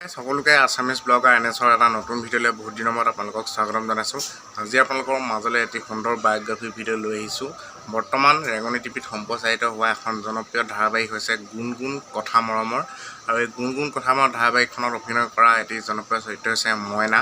সকলোকে Assamese blogger এনএছৰ এটা নতুন ভিডিঅ'লৈ বহুত দিনৰ মূৰত আপোনালোকক স্বাগতম জনাইছোঁ। আজি আপোনালোকৰ মাজলৈ এটি সুন্দৰ বায়োগ্ৰাফি ভিডিঅ' লৈ আহিছোঁ। বৰ্তমান ৰেঙনি টিভিত সম্প্ৰচাৰিত হোৱা এখন জনপ্ৰিয় ধাৰাবাহিক হৈছে গুণগুণ কথা মৰমৰ। আৰু এই গুণগুণ কথা মৰমৰ ধাৰাবাহিকখনত অভিনয় কৰা এটি জনপ্ৰিয় চৰিত্ৰ হৈছে মইনা।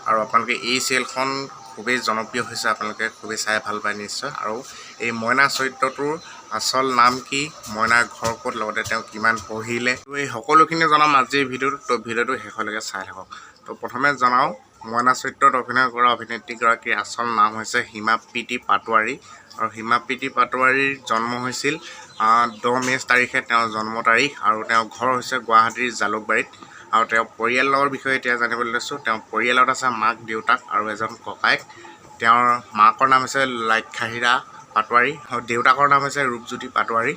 আৰু আপোনালোকে এই চিৰিয়েলখন খুবেই জনপ্ৰিয় হৈছে, আপোনালোকে খুবেই চাই ভাল পায় নিশ্চয়। আৰু এই মইনা চৰিত্ৰটোৰ আচল নাম কি, মইনাৰ ঘৰ ক'ত, লগতে তেওঁ কিমান পঢ়িলে, তো এই সকলোখিনি জনাম আজিৰ ভিডিঅ'টো। তো ভিডিঅ'টো শেষলৈকে চাই থাকক। তো প্ৰথমে জনাওঁ, মইনা চৰিত্ৰত অভিনয় কৰা অভিনেত্ৰীগৰাকীৰ আচল নাম হৈছে হিমাপ্ৰীতি পাটোৱাৰী। আৰু হিমাপ্ৰীতি পাটোৱাৰীৰ জন্ম হৈছিল 10 মে' তাৰিখে তেওঁৰ জন্ম তাৰিখ। আৰু তেওঁৰ ঘৰ হৈছে গুৱাহাটীৰ জালুকবাৰীত। আৰু তেওঁৰ পৰিয়ালৰ বিষয়ে এতিয়া জানিবলৈ লৈছোঁ। তেওঁৰ পৰিয়ালত আছে মাক, দেউতাক আৰু এজন ককায়েক। তেওঁৰ মাকৰ নাম হৈছে লাক্ষাহীৰা পাটোৱাৰী আৰু দেউতাকৰ নাম হৈছে ৰূপজ্যোতি পাটোৱাৰী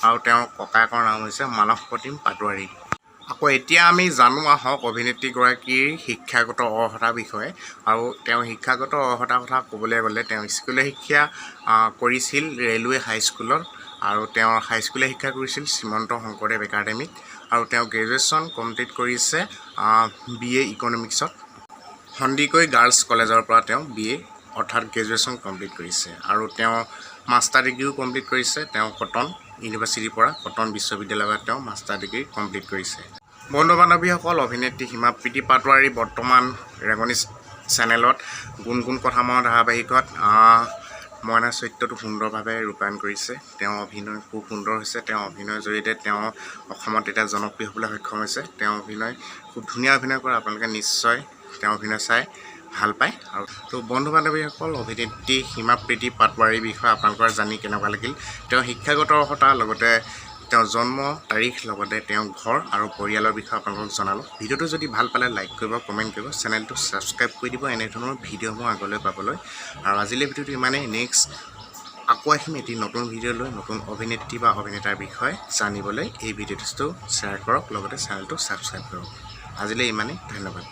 আৰু তেওঁৰ ককায়েকৰ নাম হৈছে মানসপ্ৰতিম পাটোৱাৰী। আকৌ এতিয়া আমি জানো আহক অভিনেত্ৰীগৰাকীৰ শিক্ষাগত অৰ্হতাৰ বিষয়ে। আৰু তেওঁ শিক্ষাগত অৰ্হতাৰ কথা ক'বলৈ গ'লে তেওঁ স্কুলীয়া শিক্ষা কৰিছিল ৰেলৱে হাইস্কুলত। আৰু তেওঁৰ হাইস্কুলীয়া শিক্ষা কৰিছিল শ্ৰীমন্ত শংকৰদেৱ একাডেমীত। আৰু তেওঁ গ্ৰেজুৱেশ্যন কমপ্লিট কৰিছে BA ইকনমিক্সত সন্দিকৈ গাৰ্লছ কলেজৰ পৰা তেওঁ BA অৰ্থাৎ গ্ৰেজুৱেশ্যন কমপ্লিট কৰিছে। আৰু তেওঁ মাষ্টাৰ ডিগ্ৰীও কমপ্লিট কৰিছে। তেওঁ কটন ইউনিভাৰ্চিটিৰ পৰা, কটন বিশ্ববিদ্যালয়ৰ পৰা তেওঁ মাষ্টাৰ ডিগ্ৰী কমপ্লিট কৰিছে। বন্ধু বান্ধৱীসকল, অভিনেত্ৰী হিমাপ্ৰীতি পাটোৱাৰী বৰ্তমান ৰেঙনি চেনেলত গুণগুণ কথা মৰমৰ ধাৰাবাহিকত মইনা চৰিত্ৰটো সুন্দৰভাৱে ৰূপায়ণ কৰিছে। তেওঁ অভিনয় খুব সুন্দৰ হৈছে। তেওঁ অভিনয়ৰ জৰিয়তে তেওঁ অসমত এতিয়া জনপ্ৰিয় হ'বলৈ সক্ষম হৈছে। তেওঁ অভিনয় খুব ধুনীয়া অভিনয় কৰে, আপোনালোকে নিশ্চয় তেওঁ অভিনয় চাই ভাল পায়। আৰু তো বন্ধু বান্ধৱীসকল, অভিনেত্ৰী হিমাপ্ৰীতি পাটোৱাৰীৰ বিষয়ে আপোনালোকৰ জানি কেনেকুৱা লাগিল? তেওঁ শিক্ষাগত অৰ্হতা, লগতে তেওঁৰ জন্ম তাৰিখ, লগতে তেওঁৰ ঘৰ আৰু পৰিয়ালৰ বিষয়ে আপোনালোকক জনালোঁ। ভিডিঅ'টো যদি ভাল পালে লাইক কৰিব, কমেণ্ট কৰিব, চেনেলটো ছাবস্ক্ৰাইব কৰি দিব এনেধৰণৰ ভিডিঅ'সমূহ আগলৈ পাবলৈ। আৰু আজিলৈ ভিডিঅ'টো ইমানেই। নেক্সট আকৌ আহিম এটি নতুন ভিডিঅ' লৈ, নতুন অভিনেত্ৰী বা অভিনেতাৰ বিষয়ে জানিবলৈ। এই ভিডিঅ'টো শ্বেয়াৰ কৰক, লগতে চেনেলটো ছাবস্ক্ৰাইব কৰক। আজিলৈ ইমানেই, ধন্যবাদ।